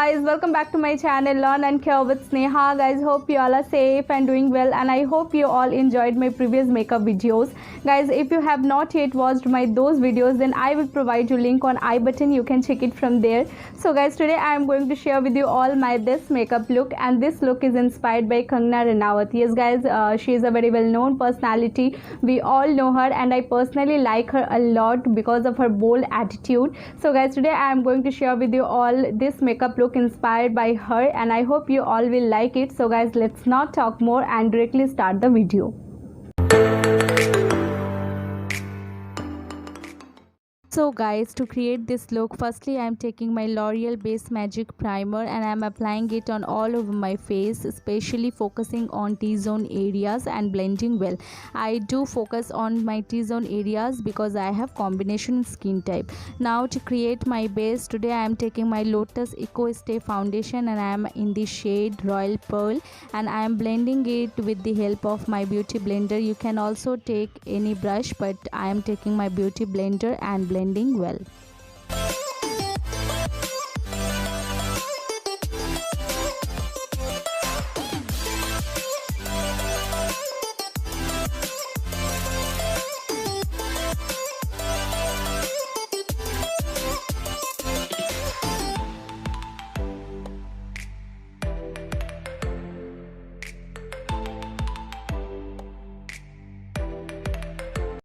guys, welcome back to my channel Learn and Care with Sneha. Guys, hope you all are safe and doing well, and I hope you all enjoyed my previous makeup videos. Guys, if you have not yet watched those videos, then I will provide you link on I button. You can check it from there. So guys, today I am going to share with you all my this makeup look, and this look is inspired by Kangana Ranaut. Yes guys, she is a very well known personality. We all know her, and I personally like her a lot because of her bold attitude. So guys, today I am going to share with you all this makeup look inspired by her, and I hope you all will like it. So guys, let's not talk more and directly start the video. So guys, to create this look, firstly I am taking my L'Oreal Base Magic Primer and I am applying it on all over my face, especially focusing on T-zone areas and blending well. I do focus on my T-zone areas because I have combination skin type. Now to create my base, today I am taking my Lotus ECOSTAY foundation and I am in the shade Royal Pearl, and I am blending it with the help of my beauty blender. You can also take any brush, but I am taking my beauty blender and blending well.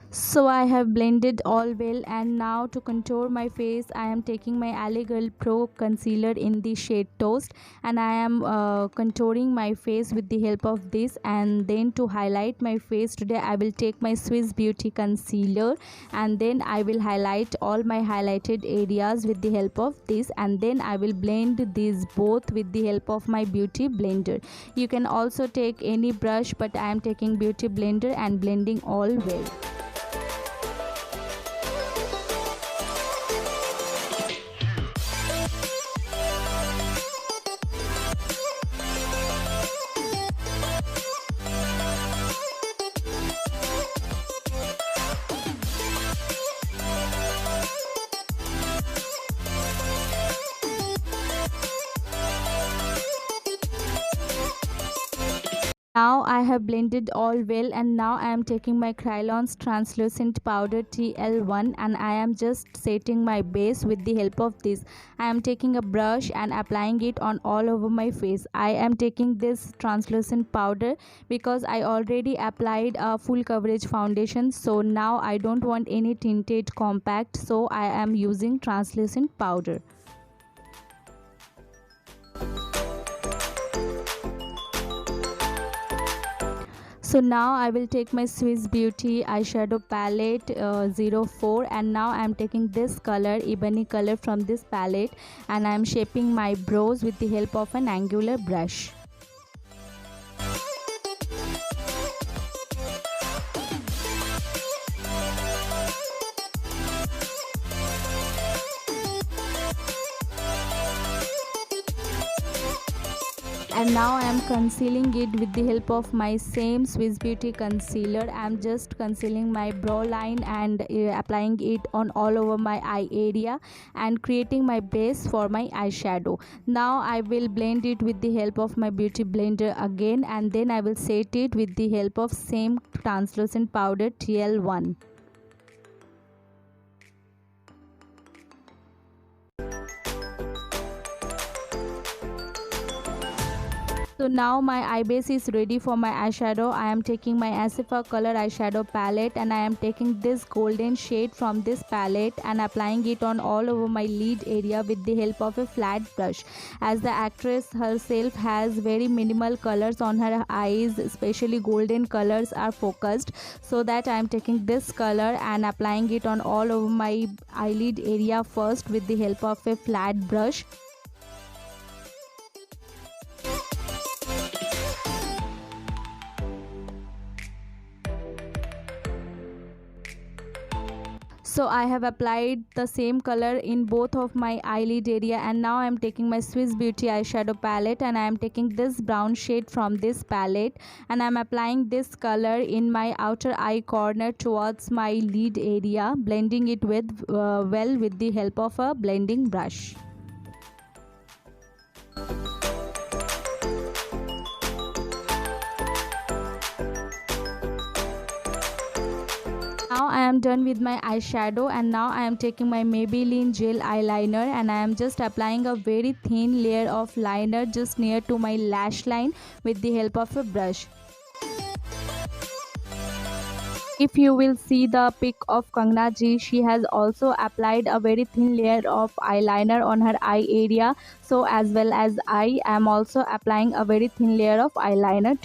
So I have blended all well, and now to contour my face I am taking my LA Girl Pro concealer in the shade Toast, and I am contouring my face with the help of this. And then to highlight my face, today I will take my Swiss Beauty concealer and then I will highlight all my highlighted areas with the help of this, and then I will blend these both with the help of my beauty blender. You can also take any brush, but I am taking beauty blender and blending all well. Now I have blended all well, and now I am taking my KRYOLAN's translucent powder TL1 and I am just setting my base with the help of this. I am taking a brush and applying it on all over my face. I am taking this translucent powder because I already applied a full coverage foundation, so now I don't want any tinted compact, so I am using translucent powder. So now I will take my Swiss Beauty eyeshadow palette 04, and now I am taking this color, ebony color, from this palette, and I am shaping my brows with the help of an angular brush. And now I am concealing it with the help of my same Swiss Beauty concealer. I am just concealing my brow line and applying it on all over my eye area and creating my base for my eyeshadow. Now I will blend it with the help of my beauty blender again, and then I will set it with the help of same translucent powder TL1. So now my eye base is ready for my eyeshadow. I am taking my Asifa color eyeshadow palette and I am taking this golden shade from this palette and applying it on all over my lid area with the help of a flat brush. As the actress herself has very minimal colors on her eyes, especially golden colors are focused, so that I am taking this color and applying it on all over my eyelid area first with the help of a flat brush. So I have applied the same color in both of my eyelid area, and now I am taking my Swiss Beauty eyeshadow palette and I am taking this brown shade from this palette and I am applying this color in my outer eye corner towards my lid area, blending it with well with the help of a blending brush. Now I am done with my eyeshadow, and now I am taking my Maybelline gel eyeliner and I am just applying a very thin layer of liner just near to my lash line with the help of a brush. If you will see the pic of Kangana ji, she has also applied a very thin layer of eyeliner on her eye area. So as well as I am also applying a very thin layer of eyeliner.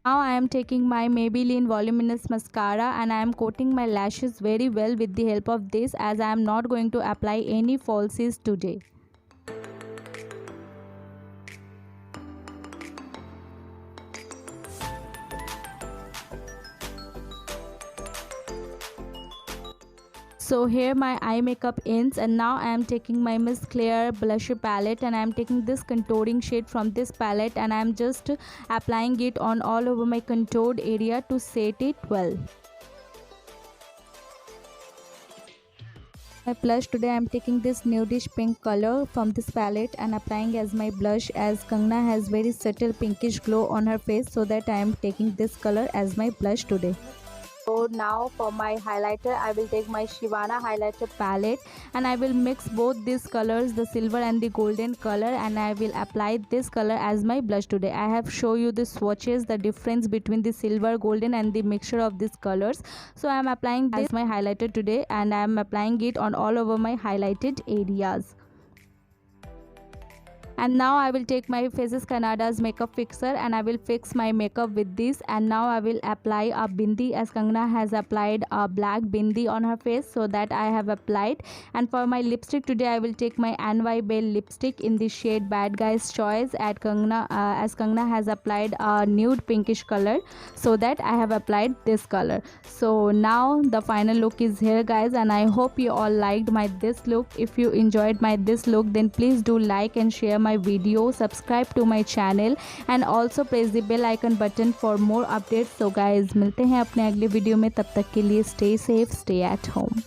Now I am taking my Maybelline Voluminous Mascara and I am coating my lashes very well with the help of this, as I am not going to apply any falsies today. So here my eye makeup ends, and now I am taking my Miss Claire blusher palette and I am taking this contouring shade from this palette and I am just applying it on all over my contoured area to set it well. My blush today I am taking this nudish pink color from this palette and applying as my blush, as Kangana has very subtle pinkish glow on her face, so that I am taking this color as my blush today. So now for my highlighter, I will take my Shivana highlighter palette and I will mix both these colors, the silver and the golden color, and I will apply this color as my blush today. I have shown you the swatches, the difference between the silver, golden and the mixture of these colors. So I am applying this as my highlighter today and I am applying it on all over my highlighted areas. And now I will take my Faces Canada's makeup fixer and I will fix my makeup with this, and now I will apply a bindi, as Kangana has applied a black bindi on her face, so that I have applied. And for my lipstick today I will take my NY Bell lipstick in the shade Bad Guy's Choice at Kangana, as Kangana has applied a nude pinkish color, so that I have applied this color. So now the final look is here guys, and I hope you all liked my this look. If you enjoyed my this look, then please do like and share my video, subscribe to my channel and also press the bell icon button for more updates. So guys, मिलते हैं अपने अगले video में, तब तक के लिए stay safe, stay at home.